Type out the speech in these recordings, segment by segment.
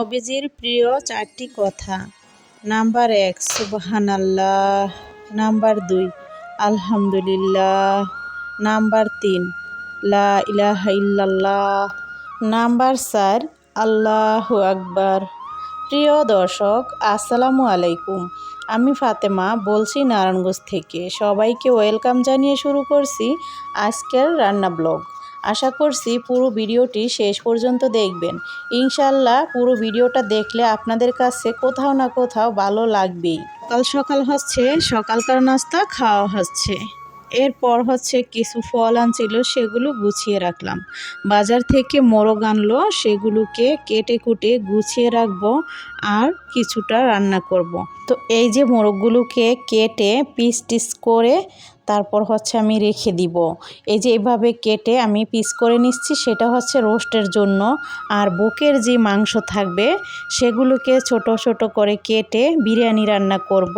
নবীজির প্রিয় 4টি কথা। নাম্বার 1 সুবহানাল্লাহ, নাম্বার 2 আলহামদুলিল্লাহ, নাম্বার 3 লা ইলাহা ইল্লাল্লাহ, নাম্বার 4 আল্লাহু আকবার। প্রিয় দর্শক, আসসালামু আলাইকুম। আমি ফাতেমা বলছি নারায়ণগঞ্জ থেকে। সবাইকে ওয়েলকাম জানিয়ে শুরু করছি আজকের রান্না ব্লগ। আশা করছি পুরো ভিডিওটি শেষ পর্যন্ত দেখবেন। ইনশাল্লাহ পুরো ভিডিওটা দেখলে আপনাদের কাছে কোথাও না কোথাও ভালো লাগবেই। সকাল সকাল হচ্ছে সকালকার নাস্তা খাওয়া হচ্ছে। এরপর হচ্ছে কিছু ফল আনছিল, সেগুলো গুছিয়ে রাখলাম। বাজার থেকে মোরগ আনলো, সেগুলোকে কেটে কুটে গুছিয়ে রাখবো আর কিছুটা রান্না করব। তো এই যে মোরগগুলোকে কেটে পিস টিস করে তারপর হচ্ছে আমি রেখে দিব। এই যে এভাবে কেটে আমি পিস করে নিচ্ছি, সেটা হচ্ছে রোস্টের জন্য। আর বুকের যে মাংস থাকবে সেগুলোকে ছোট ছোট করে কেটে বিরিয়ানি রান্না করব।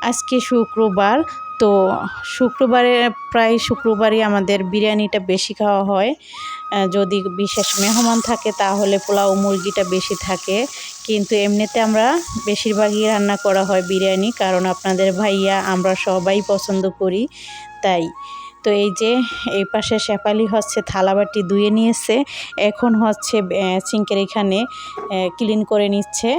আজকে শুক্রবার, তো প্রায় শুক্রবারই আমাদের বিরিয়ানিটা বেশি খাওয়া হয়। যদি বিশেষ মেহমান থাকে তাহলে পোলাও মুরগিটা বেশি থাকে, কিন্তু এমনিতে আমরা বেশিরভাগই রান্না করা হয় বিরিয়ানি, কারণ আপনাদের ভাইয়া আমরা সবাই পছন্দ করি তাই। তো এই যে এই পাশে শেফালি হচ্ছে থালাবাটি ধুয়ে নিয়েছে, এখন হচ্ছে সিঙ্কের এখানে ক্লিন করে নিচ্ছে।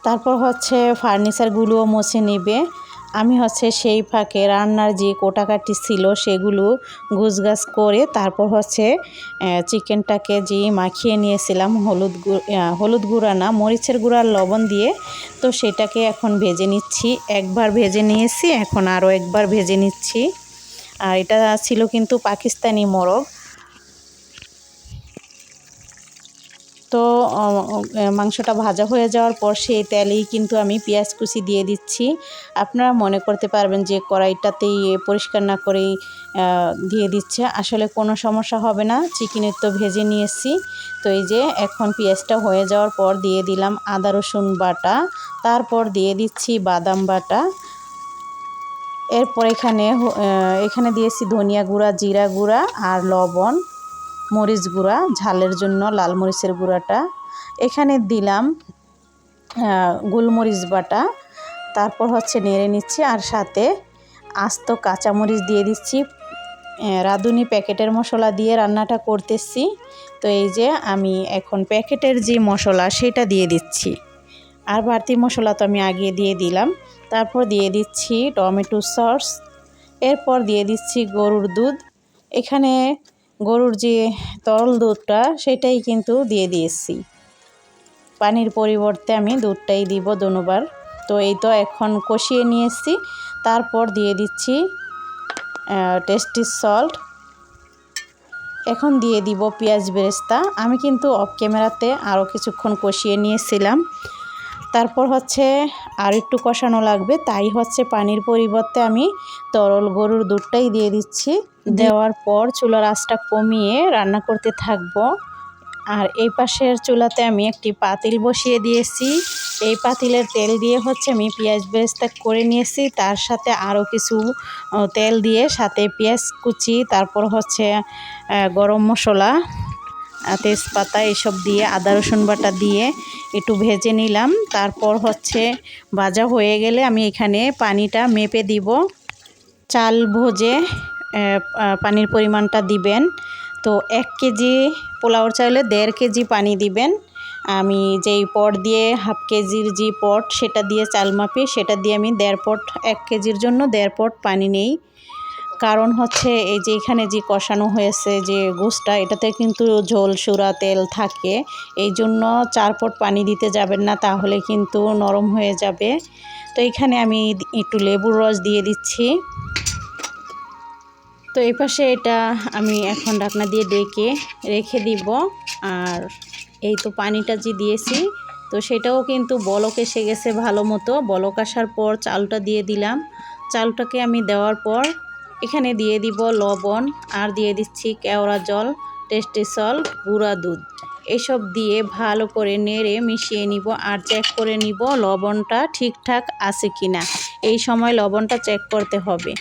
তারপর হচ্ছে ফার্নিচারগুলোও মুছে নেবে। আমি হচ্ছে সেই ফাঁকে রান্নার যে কোটাকাটি ছিল সেগুলো গুছগাছ করে তারপর হচ্ছে চিকেনটাকে যে মাখিয়ে নিয়েছিলাম হলুদ গুঁড়া না, মরিচের গুঁড়া আর লবণ দিয়ে, তো সেটাকে এখন ভেজে নিচ্ছি। একবার ভেজে নিয়েছি, এখন আরও একবার ভেজে নিচ্ছি। আর এটা ছিল কিন্তু পাকিস্তানি মোরগ। তো মাংসটা ভাজা হয়ে যাওয়ার পর সেই তেলেই কিন্তু আমি পেঁয়াজ কুচি দিয়ে দিচ্ছি। আপনারা মনে করতে পারবেন যে কড়াইটাতেই পরিষ্কার না করেই দিয়ে দিচ্ছে, আসলে কোনো সমস্যা হবে না, চিকেনের তো ভেজে নিয়েছি। তো এই যে এখন পেঁয়াজটা হয়ে যাওয়ার পর দিয়ে দিলাম আদা রসুন বাটা, তারপর দিয়ে দিচ্ছি বাদাম বাটা। এরপর এখানে দিয়েছি ধনিয়া গুঁড়া, জিরা গুঁড়া আর লবণ, মরিচ গুঁড়া, ঝালের জন্য লাল মরিচের গুঁড়াটা। এখানে দিলাম গোলমরিচ বাটা। তারপর হচ্ছে নেড়ে নিচ্ছি, আর সাথে আস্ত কাঁচামরিচ দিয়ে দিচ্ছি। রাঁধুনি প্যাকেটের মশলা দিয়ে রান্নাটা করতেছি। তো এই যে আমি এখন প্যাকেটের যে মশলা সেটা দিয়ে দিচ্ছি, আর বাড়তি মশলা তো আমি আগে দিয়ে দিলাম। তারপর দিয়ে দিচ্ছি টমেটো সস, এরপর দিয়ে দিচ্ছি গরুর দুধ। এখানে গরুর যে তরল দুধটা সেটাই কিন্তু দিয়ে দিয়েছি, পানির পরিবর্তে আমি দুধটাই দিব দুবার। তো এই তো এখন কষিয়ে নিয়েছি, তারপর দিয়ে দিচ্ছি টেস্টি সল্ট। এখন দিয়ে দিব পেঁয়াজ বেরেস্তা। আমি কিন্তু অফ ক্যামেরাতে আরও কিছুক্ষণ কষিয়ে নিয়েছিলাম। তারপর হচ্ছে আর একটু কষানো লাগবে, তাই হচ্ছে পানির পরিবর্তে আমি তরল গরুর দুধটাই দিয়ে দিচ্ছি। দেওয়ার পর চুলার আঁচটা কমিয়ে রান্না করতে থাকবো। আর এই পাশের চুলাতে আমি একটি পাতিল বসিয়ে দিয়েছি। এই পাতিলের তেল দিয়ে হচ্ছে আমি পেঁয়াজ বেরেস্তা করে নিয়েছি, তার সাথে আরও কিছু তেল দিয়ে সাথে পেঁয়াজ কুচি, তারপর হচ্ছে গরম মশলা, তেজপাতা এসব দিয়ে আদা রসুন বাটা দিয়ে একটু ভেজে নিলাম। তারপর হচ্ছে ভাজা হয়ে গেলে আমি এখানে পানিটা মেপে দিব। চাল ভেজে পানির পরিমাণটা দিবেন। তো 1 কেজি পোলাওর চাইলে 1.5 কেজি পানি দিবেন। আমি যেই পট দিয়ে হাফ কেজির যে পট সেটা দিয়ে চাল মাপি, সেটা দিয়ে আমি 1.5 পট, 1 কেজির জন্য 1.5 পট পানি নেই। কারণ হচ্ছে এই যে এখানে যে কষানো হয়েছে যে গোশটা, এটাতে কিন্তু ঝোল সুরা তেল থাকে, এই জন্য 4 পট পানি দিতে যাবেন না, তাহলে কিন্তু নরম হয়ে যাবে। তো এখানে আমি একটু লেবুর রস দিয়ে দিচ্ছি। তো এই পাশে এটা আমি এখন ঢাকনা দিয়ে ডেকে রেখে দিব। আর এই তো পানিটা যে দিয়েছি, তো সেটাও কিন্তু বলক এসে গেছে ভালো মতো। বলক আসার পর চালটা দিয়ে দিলাম। চালটাকে আমি দেওয়ার পর এখানে দিয়ে দিব লবণ, আর দিয়ে দিচ্ছি কেওড়া জল, টেস্টি সল্ট, গুঁড়া দুধ, এসব দিয়ে ভালো করে নেড়ে মিশিয়ে নিব। আর চেক করে নিব লবণটা ঠিকঠাক আছে কিনা, এই সময় লবণটা চেক করতে হবে।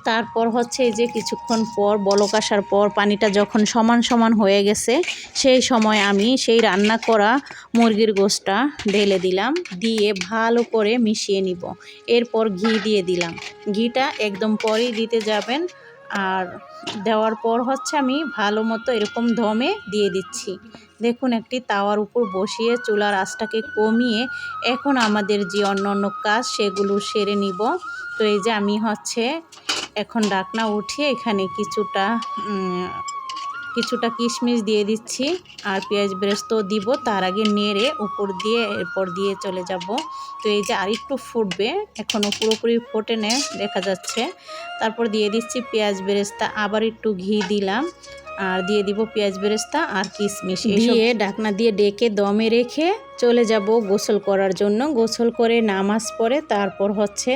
তারপর হচ্ছে এই যে কিছুক্ষণ পর বলক আসার পর পানিটা যখন সমান সমান হয়ে গেছে সেই সময় আমি সেই রান্না করা মুরগির গোশটা ঢেলে দিলাম, দিয়ে ভালো করে মিশিয়ে নিব। এরপর ঘি দিয়ে দিলাম, ঘিটা একদম পরেই দিতে যাবেন। আর দেওয়ার পর হচ্ছে আমি ভালো মতো এরকম দমে দিয়ে দিচ্ছি। দেখুন একটি তাওয়ার উপর বসিয়ে চুলার আঁচটাকে কমিয়ে এখন আমাদের যে অন্য কাজ সেগুলো সেরে নিব। তো এই যে আমি হচ্ছে এখন ঢাকনা উঠিয়ে এখানে কিছুটা কিশমিশ দিয়ে দিচ্ছি আর পেঁয়াজ বেরেস্তাও দিব। তার আগে নেড়ে উপর দিয়ে এরপর দিয়ে চলে যাব। তো এই যে আরেকটু ফুটবে, এখনও পুরোপুরি ফোটে না দেখা যাচ্ছে। তারপর দিয়ে দিচ্ছি পেঁয়াজ বেরেস্তা, আবার একটু ঘি দিলাম আর দিয়ে দিব পেঁয়াজ বেরেস্তা আর কিশমিশ দিয়ে ঢাকনা দিয়ে ডেকে দমে রেখে চলে যাব গোসল করার জন্য। গোসল করে নামাজ পড়ে তারপর হচ্ছে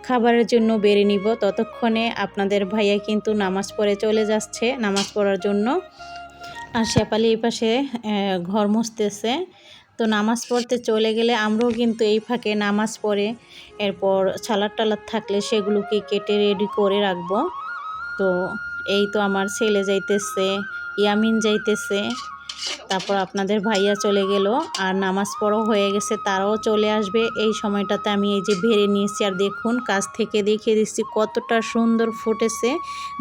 খাবারের জন্য বেড়ে নিব। ততক্ষণে আপনাদের ভাইয়া কিন্তু নামাজ পড়ে চলে যাচ্ছে নামাজ পড়ার জন্য। আর শেফালি এই পাশে ঘর মুছতেছে। তো নামাজ পড়তে চলে গেলে আমরাও কিন্তু এই ফাঁকে নামাজ পড়ে এরপর সালাদ টালাদ থাকলে সেগুলোকে কেটে রেডি করে রাখবো। তো এই তো আমার ছেলে যাইতেছে, ইয়ামিন যাইতেছে, তারপর আপনাদের ভাইয়া চলে গেল আর নামাজ পড়াও হয়ে গেছে, তারাও চলে আসবে। এই সময়টাতে আমি এই যে ভেড়ে নিয়েছি আর দেখুন কাছ থেকে দেখিয়ে দিচ্ছি কতটা সুন্দর ফুটেছে।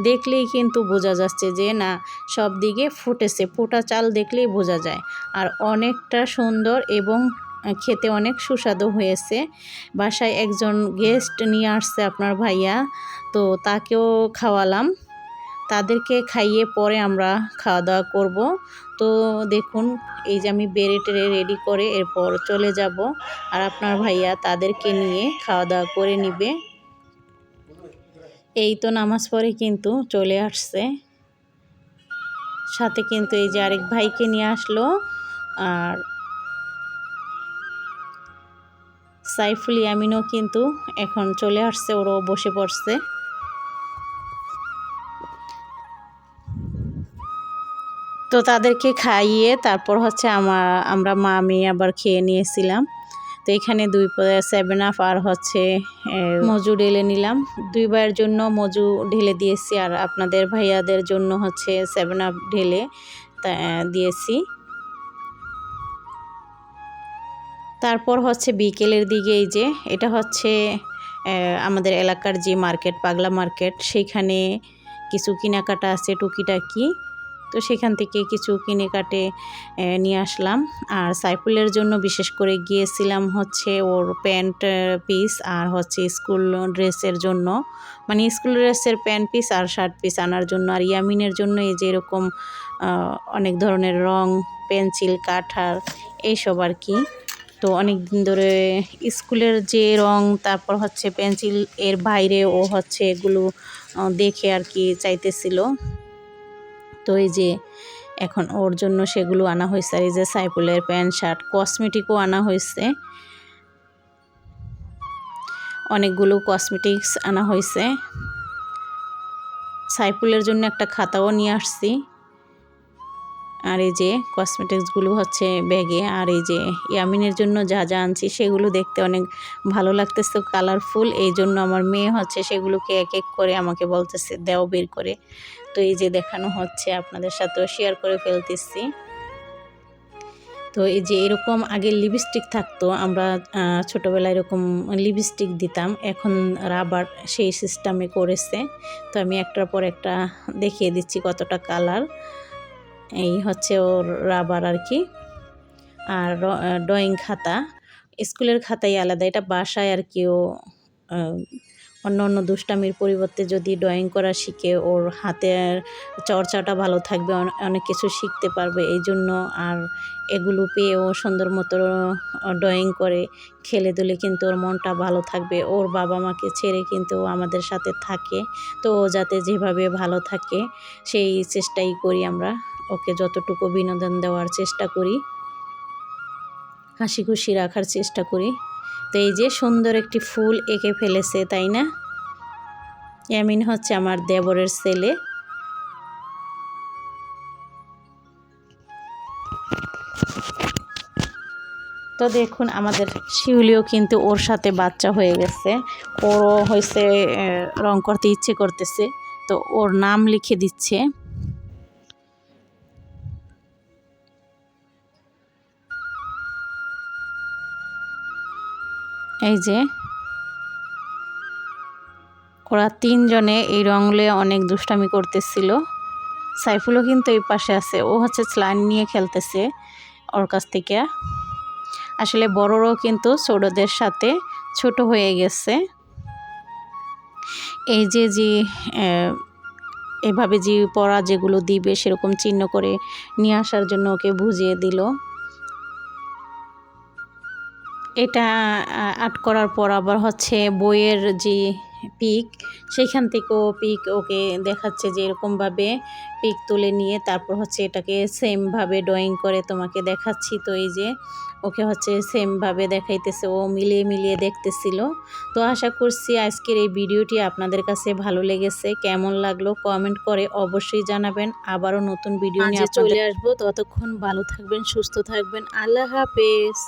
দেখলেই কিন্তু বোঝা যাচ্ছে যে না সব দিকে ফুটেছে, ফোটা চাল দেখলেই বোঝা যায়। আর অনেকটা সুন্দর এবং খেতে অনেক সুস্বাদু হয়েছে। বাসায় একজন গেস্ট নিয়ে আসছে আপনার ভাইয়া, তো তাকেও খাওয়ালাম। তাদেরকে খাইয়ে পরে আমরা খাওয়া দাওয়া করব। তো দেখুন এই যে আমি বেড়ে টেড়ে রেডি করে এরপর চলে যাব আর আপনার ভাইয়া তাদেরকে নিয়ে খাওয়া দাওয়া করে নিবে। এই তো নামাজ পড়ে কিন্তু চলে আসছে, সাথে কিন্তু এই যে আরেক ভাইকে নিয়ে আসলো আর সাইফুল ইয়ামিনও কিন্তু এখন চলে আসছে, ওরাও বসে পড়ছে। তো তাদেরকে খাইয়ে তারপর হচ্ছে আমরা মা মেয়ে আবার খেয়ে নিয়েছিলাম। তো এখানে 2 7 আপ আর হচ্ছে মজু ঢেলে নিলাম। 2 ভাইয়ের জন্য মজু ঢেলে দিয়েছি আর আপনাদের ভাইয়াদের জন্য হচ্ছে 7 আপ ঢেলে দিয়েছি। তারপর হচ্ছে বিকেলের দিকে এই যে এটা হচ্ছে আমাদের এলাকার যে মার্কেট পাগলা মার্কেট, সেইখানে কিছু কেনাকাটা আছে টুকিটাকি। তো সেখান থেকে কিছু কিনে কাটে নিয়ে আসলাম। আর সাইফুলের জন্য বিশেষ করে গিয়েছিলাম হচ্ছে ওর প্যান্ট পিস আর হচ্ছে স্কুল ড্রেসের জন্য, মানে স্কুল ড্রেসের প্যান্ট পিস আর শার্ট পিস আনার জন্য। আর ইয়ামিনের জন্য এই যে এরকম অনেক ধরনের রং, পেন্সিল, কাঠার এইসব আর কি। তো অনেক দিন ধরে স্কুলের যে রং তারপর হচ্ছে পেন্সিল এর বাইরে ও হচ্ছে এগুলো দেখে আর কি চাইতেছিল। তো এই যে এখন ওর জন্য সেগুলো আনা হয়েছে। আর এই যে সাইফুলের প্যান্ট শার্ট, কসমেটিকও আনা হয়েছে, অনেকগুলো কসমেটিক্স আনা হয়েছে। সাইফুলের জন্য একটা খাতাও নিয়ে আসছি। আর এই যে কসমেটিক্সগুলো হচ্ছে ব্যাগে। আর এই যে ইয়ামিনের জন্য যা যা আনছি সেগুলো দেখতে অনেক ভালো লাগতেছে, কালারফুল। এই জন্য আমার মেয়ে হচ্ছে সেগুলোকে এক এক করে আমাকে বলতেছে দেও বের করে। তো এই যে দেখানো হচ্ছে, আপনাদের সাথেও শেয়ার করে ফেলতেছি। তো এই যে এরকম আগে লিপস্টিক থাকতো, আমরা ছোটোবেলায় এরকম লিপস্টিক দিতাম, এখন রাবার সেই সিস্টেমে করেছে। তো আমি একটার পর একটা দেখিয়ে দিচ্ছি কতটা কালার। এই হচ্ছে ওর রাবার আর কি। আর ড্রয়িং খাতা, স্কুলের খাতাই আলাদা, এটা বাসায় আর কি ও অন্য দুষ্টামির পরিবর্তে যদি ড্রয়িং করা শিখে ওর হাতের চর্চাটা ভালো থাকবে, অনেক কিছু শিখতে পারবে এই জন্য। আর এগুলো পেয়ে ও সুন্দর মতো ড্রয়িং করে খেলে দুলে কিন্তু ওর মনটা ভালো থাকবে। ওর বাবা মাকে ছেড়ে কিন্তু আমাদের সাথে থাকে, তো ও যাতে যেভাবে ভালো থাকে সেই চেষ্টাই করি আমরা, ওকে যতটুকু বিনোদন দেওয়ার চেষ্টা করি, হাসি খুশি রাখার চেষ্টা করি। তো এই যে সুন্দর একটি ফুল এঁকে ফেলেছে, তাই না? ইয়ামিন হচ্ছে আমার দেবরের ছেলে। তো তো দেখুন আমাদের শিউলিও কিন্তু ওর সাথে বাচ্চা হয়ে গেছে, ওরও হয়েছে রং করতে ইচ্ছে করতেছে, তো ওর নাম লিখে দিচ্ছে। এই যে ওরা তিনজনে এই রঙলে অনেক দুষ্টামি করতেছিল। সাইফুলও কিন্তু এই পাশে আছে, ও হচ্ছে স্লাইম নিয়ে খেলতেছে ওর কাছ থেকে। আসলে বড়রাও কিন্তু ছোটদের সাথে ছোট হয়ে গেছে। এই যে এভাবে যে পড়া যেগুলো দিবে সেরকম চিহ্ন করে নিয়ে আসার জন্য ওকে বুঝিয়ে দিল। এটা আর্ট করার পর আবার হচ্ছে বইয়ের যে পিক, সেইখান থেকেও পিক ওকে দেখাচ্ছে যে এরকমভাবে পিক তুলে নিয়ে তারপর হচ্ছে এটাকে সেমভাবে ড্রয়িং করে তোমাকে দেখাচ্ছি। তো এই যে ওকে হচ্ছে সেমভাবে দেখাইতেছে, ও মিলিয়ে মিলিয়ে দেখতেছিল। তো আশা করছি আজকের এই ভিডিওটি আপনাদের কাছে ভালো লেগেছে। কেমন লাগলো কমেন্ট করে অবশ্যই জানাবেন। আবারও নতুন ভিডিও নিয়ে চলে আসবো। ততক্ষণ ভালো থাকবেন, সুস্থ থাকবেন। আল্লাহ হাফেজ।